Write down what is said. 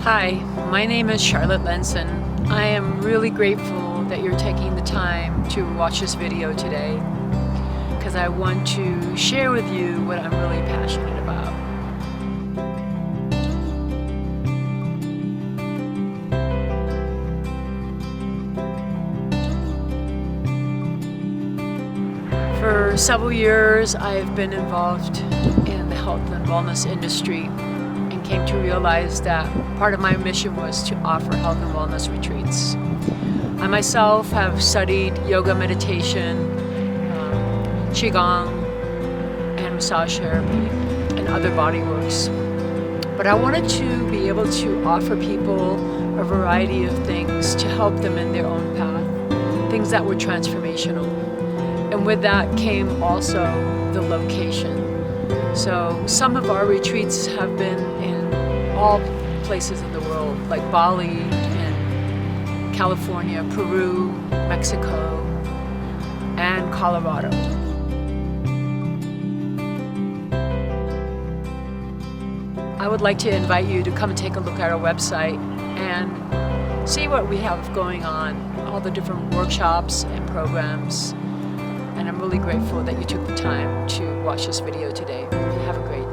Hi, my name is Charlotte Lenssen. I am really grateful that you're taking the time to watch this video today because I want to share with you what I'm really passionate about. For several years, I've been involved in the health and wellness industry and came to realize that part of my mission was to offer health and wellness retreats. I myself have studied yoga, meditation, qigong, and massage therapy and other body works. But I wanted to be able to offer people a variety of things to help them in their own path, things that were transformational. And with that came also the location. So some of our retreats have been in all places in the world, like Bali and California, Peru, Mexico, and Colorado. I would like to invite you to come and take a look at our website and see what we have going on, all the different workshops and programs. And I'm really grateful that you took the time to watch this video today. Have a great day.